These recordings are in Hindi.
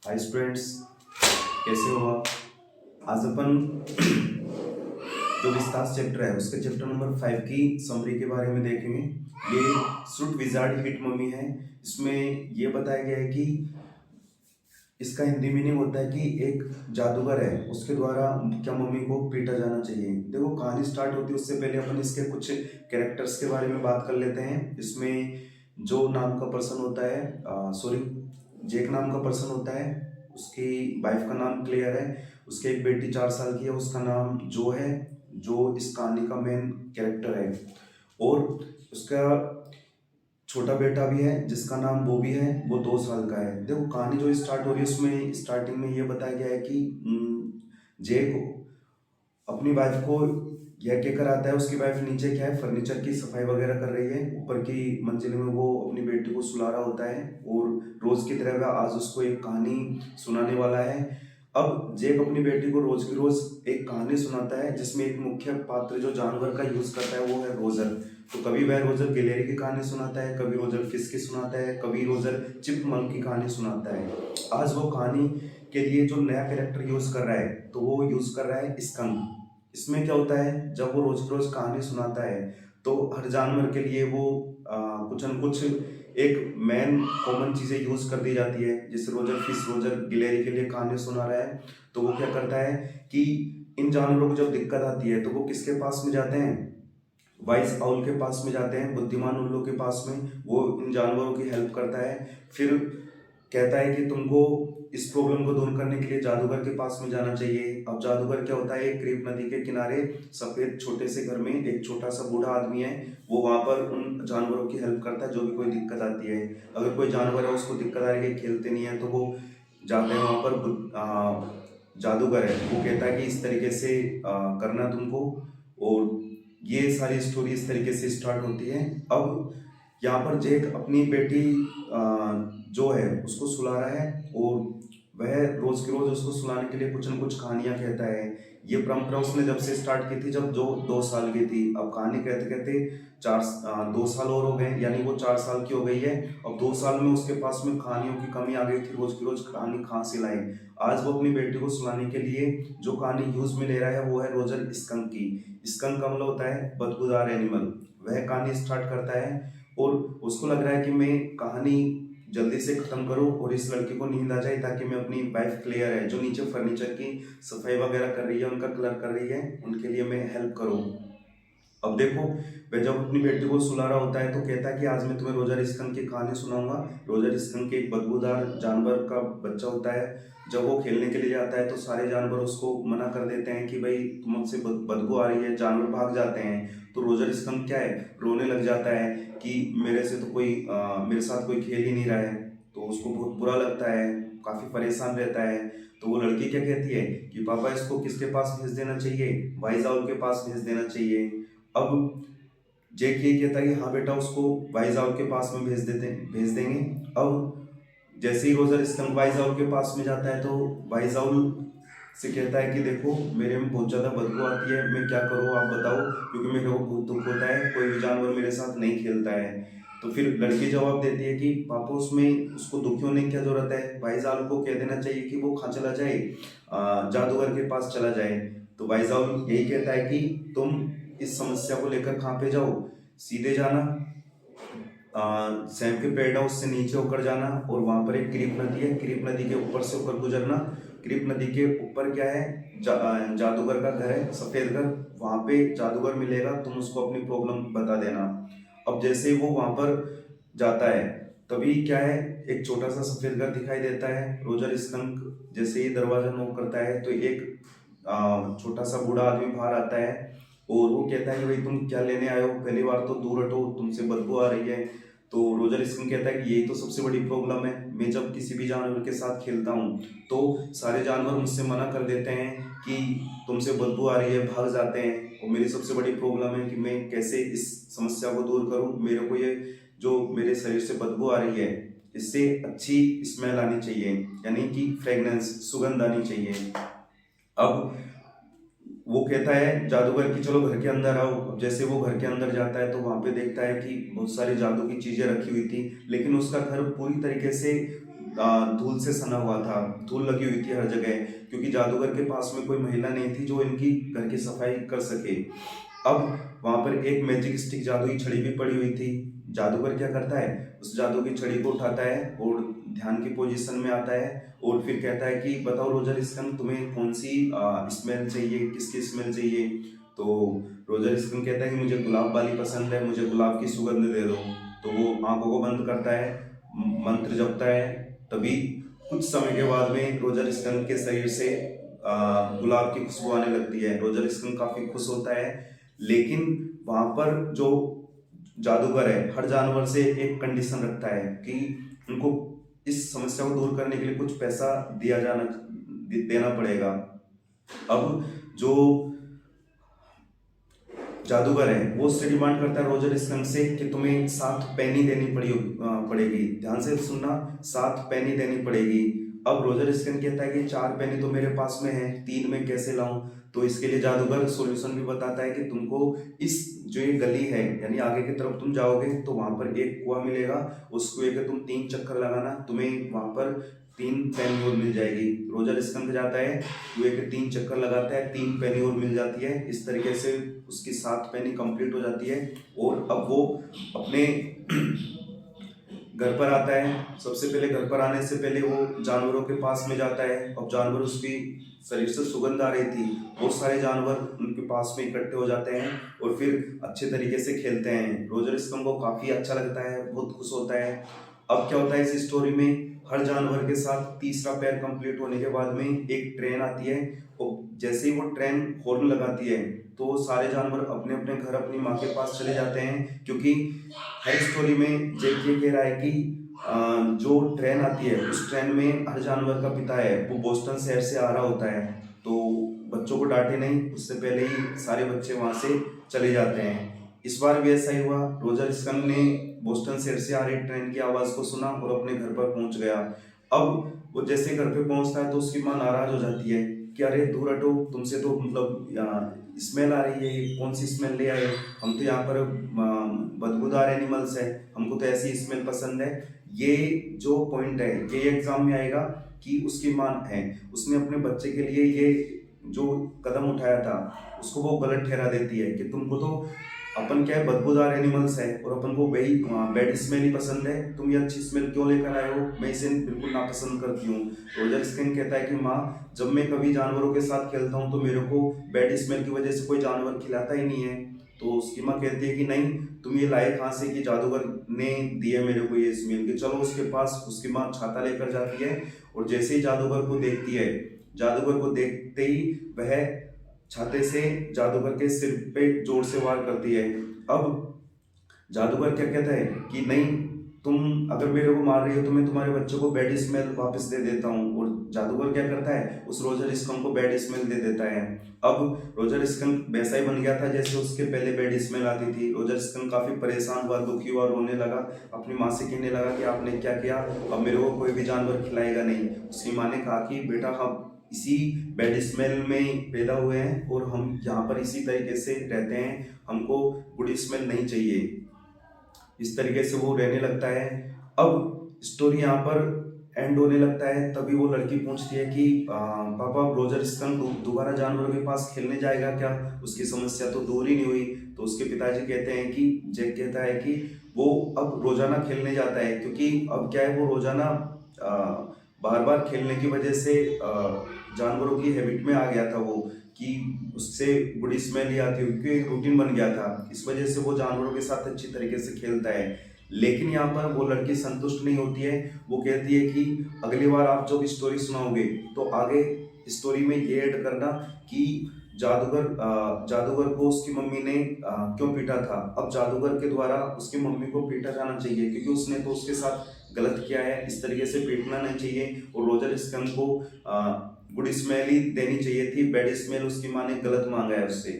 हाय स्टूडेंट्स, कैसे हो आप। आज अपन जो विस्तार चैप्टर है उसके चैप्टर नंबर 5 की समरी के बारे में देखेंगे। ये सूट विजार्ड हिट मम्मी है। इसमें ये बताया गया है कि इसका हिंदी मीनिंग होता है कि एक जादूगर है, उसके द्वारा क्या मम्मी को पीटा जाना चाहिए। देखो, कहानी स्टार्ट होती है उससे पहले अपन इसके कुछ कैरेक्टर्स के बारे में बात कर लेते हैं। इसमें जो नाम का पर्सन होता है, सॉरी, जेक नाम का पर्सन होता है, उसकी वाइफ का नाम क्लेयर है, उसकी एक बेटी 4 साल की है, उसका नाम जो है, जो इस कहानी का मेन कैरेक्टर है। और उसका छोटा बेटा भी है जिसका नाम बॉबी है, वो 2 साल का है। देखो, कहानी जो स्टार्ट हो रही है उसमें स्टार्टिंग में ये बताया गया है कि जय अपनी वाइफ को यह कहकर आता है, उसकी वाइफ नीचे क्या है, फर्नीचर की सफाई वगैरह कर रही है, ऊपर की मंजिल में वो अपनी बेटी को सुला रहा होता है और रोज की तरह वह आज उसको एक कहानी सुनाने वाला है। अब जेक अपनी बेटी को रोज की रोज एक कहानी सुनाता है जिसमें एक मुख्य पात्र जो जानवर का यूज करता है वो है रोजर। तो कभी वह रोजर गिलहरी की कहानी सुनाता है, कभी रोजर फिश की सुनाता है, कभी रोजर चिपमंक की कहानी सुनाता है। आज वो कहानी के लिए जो नया कैरेक्टर यूज कर रहा है तो वो यूज कर रहा है स्कंक। इसमें क्या होता है, जब वो रोज रोज कहानी सुनाता है तो हर जानवर के लिए वो कुछ न कुछ एक मेन कॉमन चीजें यूज कर दी जाती है। जैसे रोजर फिश रोजर गिलहरी के लिए कहानी सुना रहा है तो वो क्या करता है कि इन जानवरों को जब दिक्कत आती है तो वो किसके पास में जाते हैं, वाइस आउल के पास में जाते हैं, बुद्धिमान उल्लू के पास में। वो इन जानवरों की हेल्प करता है, फिर कहता है कि तुमको इस प्रॉब्लम को दूर करने के लिए जादूगर के पास में जाना चाहिए। अब जादूगर क्या होता है, एक क्रीप नदी के किनारे सफेद छोटे से घर में एक छोटा सा बूढ़ा आदमी है, वो वहां पर उन जानवरों की हेल्प करता है जो भी कोई दिक्कत आती है। अगर कोई जानवर है उसको दिक्कत आ रही है, खेलते नहीं है, तो वो जाते हैं वहां पर। जादूगर है, वो कहता है कि इस तरीके से करना तुमको। और ये सारी स्टोरी इस तरीके से स्टार्ट होती है। अब यहाँ पर जेक अपनी बेटी जो है उसको सुला रहा है और वह रोज के रोज उसको सुलाने के लिए कुछ न कुछ कहानियां कहता है। ये परंपरा उसने जब से स्टार्ट की थी जब जो 2 साल की थी। अब कहानी कहते कहते 2 साल और हो गए, यानी वो 4 साल की हो गई है। अब 2 साल में उसके पास में कहानियों की कमी आ गई थी, रोज की रोज कहानी कहाँ से लाए। आज वो अपनी बेटी को सुलाने के लिए जो कहानी यूज में ले रहा है वो है रोजर स्कंक की। स्कंक का मतलब होता है बदबूदार एनिमल। वह कहानी स्टार्ट करता है और उसको लग रहा है कि मैं कहानी जल्दी से खत्म करूं और इस लड़की को नींद आ जाए ताकि मैं अपनी वाइफ क्लियर है जो नीचे फर्नीचर की सफाई वगैरह कर रही है, उनका कलर कर रही है, उनके लिए मैं हेल्प करूं। अब देखो, वह जब अपनी बेटी को सुला रहा होता है तो कहता है कि आज मैं तुम्हें रोजर स्कंक की कहानी सुनाऊंगा। रोजर स्कंक एक बदबूदार जानवर का बच्चा होता है। जब वो खेलने के लिए जाता है तो सारे जानवर उसको मना कर देते हैं कि भाई तुमसे बदबू आ रही है, जानवर भाग जाते हैं। तो रोजर स्कंक क्या है, रोने लग जाता है कि मेरे से तो कोई मेरे साथ कोई खेल ही नहीं रहा है। तो उसको बहुत बुरा लगता है, काफी परेशान रहता है। तो वो लड़की क्या कहती है कि पापा इसको किसके पास भेज देना चाहिए, वाइजाउल के पास भेज देना चाहिए। अब जैक ये कहता है कि हाँ बेटा, उसको वाइजाउल के पास में भेज देंगे। अब जैसे ही रोजर स्कंक वाइजाउल के पास में जाता है तो वाइजाउल से कहता है कि देखो, मेरे में बहुत ज़्यादा बदबू आती है, मैं क्या करूँ आप बताओ, क्योंकि मेरे को बहुत दुख होता है, कोई भी जानवर मेरे साथ नहीं खेलता है। तो फिर लड़की जवाब देती है कि पापा उसमें उसको दुखी होने की क्या जरूरत है, वाइजाउल को कह देना चाहिए कि वो कहाँ चला जाए, जादूगर के पास चला जाए। तो वाइजाउल यही कहता है कि तुम इस समस्या को लेकर कहाँ पे जाओ, सीधे जाना, सैम के पेड़ हाउस से नीचे होकर जाना और वहां पर एक क्रीप नदी है, क्रीप नदी के ऊपर से होकर गुजरना। क्रीप नदी के ऊपर क्या है, जादूगर का घर है, सफेद घर। वहां पे जादूगर मिलेगा, तुम उसको अपनी प्रॉब्लम बता देना। अब जैसे ही वो वहां पर जाता है तभी क्या है, एक छोटा सा सफेद घर दिखाई देता है। रोजर स्कंक जैसे ही दरवाजा नॉक करता है तो एक छोटा सा बूढ़ा आदमी बाहर आता है और वो कहता है कि भाई तुम क्या लेने आए हो, पहली बार तो दूर हटो, तुमसे बदबू आ रही है। तो रोजर स्किन कहता है कि यही तो सबसे बड़ी प्रॉब्लम है, मैं जब किसी भी जानवर के साथ खेलता हूँ तो सारे जानवर मुझसे मना कर देते हैं कि तुमसे बदबू आ रही है, भाग जाते हैं। और मेरी सबसे बड़ी प्रॉब्लम है कि मैं कैसे इस समस्या को दूर करूँ। मेरे को ये जो मेरे शरीर से बदबू आ रही है इससे अच्छी स्मेल आनी चाहिए, यानी कि फ्रेगनेंस, सुगंध आनी चाहिए। अब वो कहता है जादूगर कि चलो घर के अंदर आओ। अब जैसे वो घर के अंदर जाता है तो वहां पे देखता है कि बहुत सारी जादू की चीजें रखी हुई थी, लेकिन उसका घर पूरी तरीके से धूल से सना हुआ था, धूल लगी हुई थी हर जगह, क्योंकि जादूगर के पास में कोई महिला नहीं थी जो इनकी घर की सफाई कर सके। अब वहां पर एक मैजिक स्टिक, जादुई छड़ी भी पड़ी हुई थी। जादूगर क्या करता है, उस जादू की छड़ी को उठाता है और ध्यान की पोजीशन में आता है और फिर कहता है कि बताओ रोजर स्कन, तुम्हें कौन सी स्मेल चाहिए, किसकी स्मेल चाहिए। तो रोजर स्कन कहता है कि मुझे गुलाब वाली पसंद है, मुझे गुलाब की सुगंध दे दो। तो वो आंखों को बंद करता है, मंत्र जपता है। तभी कुछ समय के बाद में रोजर स्कन के शरीर से गुलाब की खुशबू आने लगती है। रोजर स्कन काफी खुश होता है, लेकिन वहां पर जो जादूगर है हर जानवर से एक कंडीशन रखता है कि उनको इस समस्या को दूर करने के लिए कुछ पैसा देना पड़ेगा। अब जो जादूगर है वो उससे डिमांड करता है रोजर स्कंक से कि तुम्हें 7 पेनी पड़ेगी। ध्यान से सुनना, 7 पेनी देनी पड़ेगी। अब रोजर स्कंक कहता है कि 4 पेनी तो मेरे पास में है, 3 में कैसे लाऊं। तो इसके लिए जादूगर सॉल्यूशन भी बताता है कि तुमको इस जो ये गली है, यानी आगे की तरफ तुम जाओगे तो वहां पर एक कुआं मिलेगा, उस कुएं के तुम 3 चक्कर लगाना, तुम्हें वहां पर 3 पेनी और मिल जाएगी। रोजर स्कंक जाता है, कुएं के 3 चक्कर लगाता है, 3 पेनी और मिल जाती है। इस तरीके से उसकी 7 पेनी कंप्लीट हो जाती है और अब वो अपने घर पर आता है। सबसे पहले घर पर आने से पहले वो जानवरों के पास में जाता है। अब जानवर, उसकी शरीर से सुगंध आ रही थी, बहुत सारे जानवर उनके पास में इकट्ठे हो जाते हैं और फिर अच्छे तरीके से खेलते हैं। रोजर स्कंक को काफी अच्छा लगता है, बहुत खुश होता है। अब क्या होता है इस स्टोरी में, हर जानवर के साथ तीसरा पैर कंप्लीट होने के बाद में एक ट्रेन आती है और जैसे ही वो ट्रेन हॉर्न लगाती है तो सारे जानवर अपने अपने घर, अपनी माँ के पास चले जाते हैं, क्योंकि हर स्टोरी में जेक ये कह रहा है कि जो ट्रेन आती है उस ट्रेन में हर जानवर का पिता है वो बोस्टन शहर से आ रहा होता है, तो बच्चों को डांटे नहीं, उससे पहले ही सारे बच्चे वहां से चले जाते हैं। इस बार भी ऐसा ही हुआ। रोजर स्कंक ने बोस्टन शहर से आ रही ट्रेन की आवाज को सुना और अपने घर पर पहुंच गया। अब वो जैसे घर पे पहुंचता है तो उसकी माँ नाराज हो जाती है कि अरे दूर हटो, तुमसे तो मतलब स्मेल आ रही है, ये कौन सी स्मेल ले आए, हम तो यहाँ पर बदबूदार एनिमल्स है, हमको तो ऐसी स्मेल पसंद है। ये जो पॉइंट है ये एग्जाम में आएगा कि उसकी माँ है, उसने अपने बच्चे के लिए ये जो कदम उठाया था उसको वो गलत ठहरा देती है कि तुमको तो अपन क्या है, बदबूदार एनिमल्स है और अपन को वही बैड स्मेल ही पसंद है, तुम ये अच्छी स्मेल क्यों लेकर आए हो, मैं इसे बिल्कुल नापसंद करती हूँ। रोजर स्कंक कहता है कि माँ, जब मैं कभी जानवरों के साथ खेलता हूँ तो मेरे को बैड स्मेल की वजह से कोई जानवर खिलाता ही नहीं है। तो उसकी माँ कहती है कि नहीं, तुम ये लाए कहाँ से कि जादूगर ने दिया मेरे को ये स्मेल, कि चलो उसके पास। उसकी माँ छाता लेकर जाती है और जैसे ही जादूगर को देखती है, जादूगर को देखते ही वह छाते से जादूगर के सिर पे जोर से वार करती है। अब जादूगर क्या कहता है कि नहीं, तुम अगर मेरे को मार रही हो तो मैं तुम्हारे बच्चे को बैड स्मेल वापस दे देता हूँ। और जादूगर क्या करता है, उस रोजर स्कंक को बैड स्मेल दे देता है। अब रोजर स्कंक वैसा ही बन गया था जैसे उसके पहले बैड स्मेल आती थी। रोजर स्कंक काफी परेशान हुआ, दुखी हुआ, रोने लगा, अपनी माँ से कहने लगा कि आपने क्या किया, अब मेरे को कोई भी जानवर खिलाएगा नहीं। उसकी माँ ने कहा कि बेटा, हम इसी बैड स्मेल में पैदा हुए हैं और हम यहाँ पर इसी तरीके से रहते हैं, हमको गुड स्मेल नहीं चाहिए। इस तरीके से वो रहने लगता है। अब स्टोरी यहाँ पर एंड होने लगता है। तभी वो लड़की पूछती है कि पापा, रोजर स्कंक दोबारा जानवरों के पास खेलने जाएगा क्या, उसकी समस्या तो दूर ही नहीं हुई। तो उसके पिताजी कहते हैं कि, जैक कहता है कि वो अब रोजाना खेलने जाता है, क्योंकि अब क्या है, वो रोजाना बार बार खेलने की वजह से जानवरों की हैबिट में आ गया था वो, कि उससे गुड स्मेल ही आती है, क्योंकि एक रूटीन बन गया था। इस वजह से वो जानवरों के साथ अच्छी तरीके से खेलता है। लेकिन यहाँ पर वो लड़की संतुष्ट नहीं होती है। वो कहती है कि अगली बार आप जब स्टोरी सुनाओगे तो आगे स्टोरी में ये ऐड करना कि जादूगर को उसकी मम्मी ने क्यों पीटा था। अब जादूगर के द्वारा उसकी मम्मी को पीटा जाना चाहिए, क्योंकि उसने तो उसके साथ गलत किया है, इस तरीके से पीटना नहीं चाहिए। और रोजर स्कंक को गुड स्मेल ही देनी चाहिए थी, बैड स्मेल उसकी माँ ने गलत मांगा है उससे।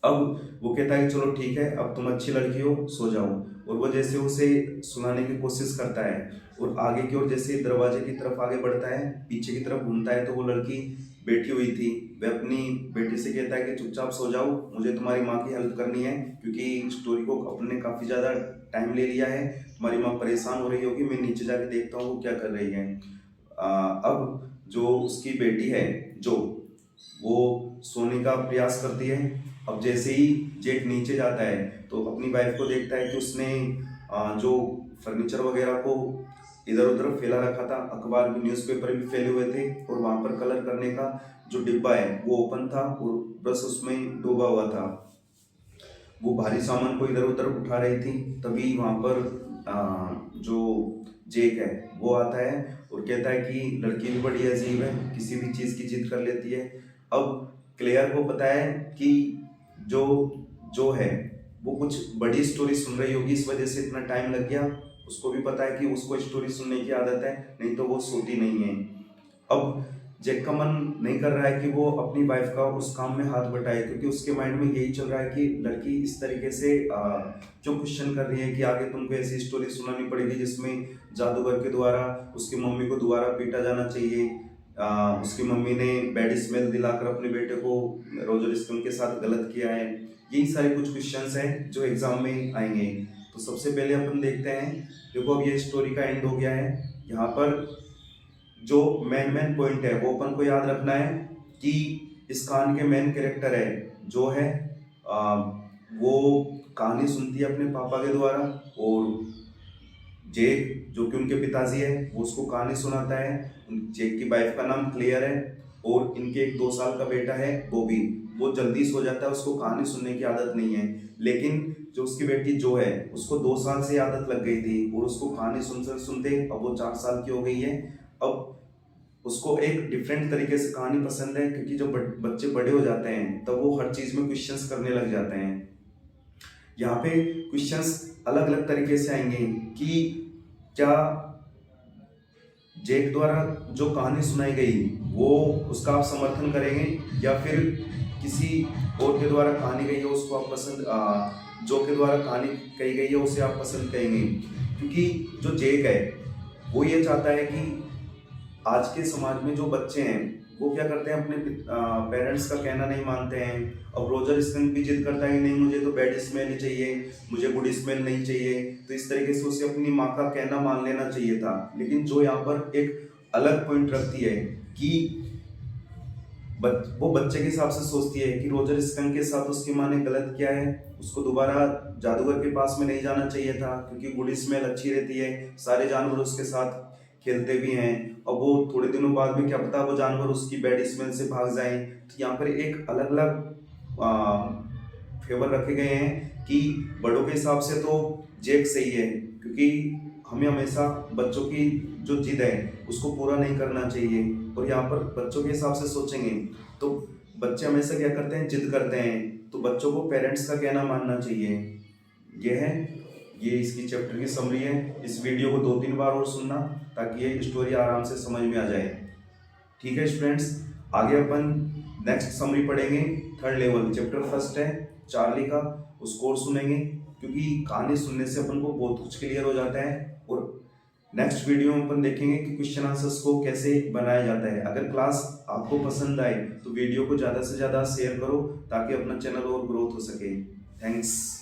अब वो कहता है कि चलो ठीक है, अब तुम अच्छी लड़की हो, सो जाओ। और वो जैसे उसे सुलाने की कोशिश करता है और आगे की ओर जैसे दरवाजे की तरफ आगे बढ़ता है, पीछे की तरफ घूमता है तो वो लड़की बैठी हुई थी। वह अपनी बेटी से कहता है कि चुपचाप सो जाओ, मुझे तुम्हारी माँ की हेल्प करनी है, क्योंकि स्टोरी को अपने काफ़ी ज़्यादा टाइम ले लिया है, हमारी माँ परेशान हो रही होगी, मैं नीचे जाके देखता हूँ वो क्या कर रही है। अब जो उसकी बेटी है जो, वो सोने का प्रयास करती है। अब जैसे ही जेक नीचे जाता है तो अपनी वाइफ को देखता है कि उसने जो फर्नीचर वगैरह को इधर उधर फैला रखा था, अखबार भी न्यूज़पेपर भी फैले हुए थे, और वहाँ पर कलर करने का जो डिब्बा है वो ओपन था और ब्रश उसमें डूबा हुआ था। वो भारी सामान को इधर उधर उठा रही थी। तभी वहाँ पर जो जेक है वो आता है और कहता है कि लड़की भी बड़ी अजीब है, किसी भी चीज़ की जिद कर लेती है। अब क्लेयर को पता है कि जो जो है वो कुछ बड़ी स्टोरी सुन रही होगी, इस वजह से इतना टाइम लग गया। उसको भी पता है कि उसको स्टोरी सुनने की आदत है, नहीं तो वो सोती नहीं है। अब जैक का मन नहीं कर रहा है कि वो अपनी वाइफ का उस काम में हाथ बटाए, क्योंकि उसके माइंड में यही चल रहा है कि लड़की इस तरीके से जो क्वेश्चन कर रही है कि आगे तुमको ऐसी स्टोरी सुनानी पड़ेगी जिसमें जादूगर के द्वारा उसकी मम्मी को दोबारा पीटा जाना चाहिए, उसकी मम्मी ने बैड स्मेल दिलाकर अपने बेटे को रोजर स्टोन के साथ गलत किया है। यही सारे कुछ क्वेश्चंस हैं जो एग्जाम में आएंगे। तो सबसे पहले अपन देखते हैं, देखो अब ये स्टोरी का एंड हो गया है। यहाँ पर जो मेन पॉइंट है वो अपन को याद रखना है कि इस कहानी के मेन कैरेक्टर है जो है वो कहानी सुनती है अपने पापा के द्वारा, और जेक जो कि उनके पिताजी है वो उसको कहानी सुनाता है। जेक की वाइफ का नाम क्लेयर है और इनके एक 2 साल का बेटा है बॉबी। वो जल्दी सो जाता है, उसको कहानी सुनने की आदत नहीं है, लेकिन जो उसकी बेटी जो है उसको 2 साल से आदत लग गई थी और उसको कहानी सुनते सुनते अब वो 4 साल की हो गई है। अब उसको एक डिफरेंट तरीके से कहानी पसंद है, क्योंकि जब बच्चे बड़े हो जाते हैं तब वो हर चीज में क्वेश्चंस करने लग जाते हैं। यहाँ पे क्वेश्चंस अलग अलग तरीके से आएंगे कि क्या जेक द्वारा जो कहानी सुनाई गई वो उसका आप समर्थन करेंगे, या फिर किसी और के द्वारा कहानी गई है उसको आप पसंद, जो के द्वारा कहानी कही गई है उसे आप पसंद करेंगे। क्योंकि जो जेक है वो ये चाहता है कि आज के समाज में जो बच्चे हैं वो क्या करते हैं, अपने पेरेंट्स का कहना नहीं मानते हैं। अब रोजर स्मिथ भी जिद करता है नहीं मुझे तो बैड स्मेल ही चाहिए, मुझे गुड स्मेल नहीं चाहिए। तो इस तरीके से उसे अपनी माँ का कहना मान लेना चाहिए था। लेकिन जो यहाँ पर एक अलग पॉइंट रखती है कि वो बच्चे के हिसाब से सोचती है कि रोजर स्कंक के साथ उसकी माँ ने गलत किया है, उसको दोबारा जादूगर के पास में नहीं जाना चाहिए था, क्योंकि गुड स्मेल अच्छी रहती है, सारे जानवर उसके साथ खेलते भी हैं। अब वो थोड़े दिनों बाद में क्या पता वो जानवर उसकी बैड स्मेल से भाग जाएं। तो यहाँ पर एक अलग अलग फेवर रखे गए हैं कि बड़ों के हिसाब से तो जेक सही है, क्योंकि हमें हमेशा बच्चों की जो जिद है उसको पूरा नहीं करना चाहिए। और यहाँ पर बच्चों के हिसाब से सोचेंगे तो बच्चे हमेशा क्या करते हैं, जिद करते हैं, तो बच्चों को पेरेंट्स का कहना मानना चाहिए। ये इसकी चैप्टर की समरी है। इस वीडियो को 2-3 बार और सुनना ताकि ये स्टोरी आराम से समझ में आ जाए। ठीक है स्टूडेंट्स, आगे अपन नेक्स्ट समरी पढ़ेंगे। 3rd लेवल चैप्टर 1 है चार्ली का, उसको और सुनेंगे, क्योंकि कहानी सुनने से अपन को बहुत कुछ क्लियर हो जाता है। और नेक्स्ट वीडियो में अपन देखेंगे कि क्वेश्चन आंसर्स को कैसे बनाया जाता है। अगर क्लास आपको पसंद आए तो वीडियो को ज़्यादा से ज़्यादा शेयर करो ताकि अपना चैनल और ग्रोथ हो सके। थैंक्स।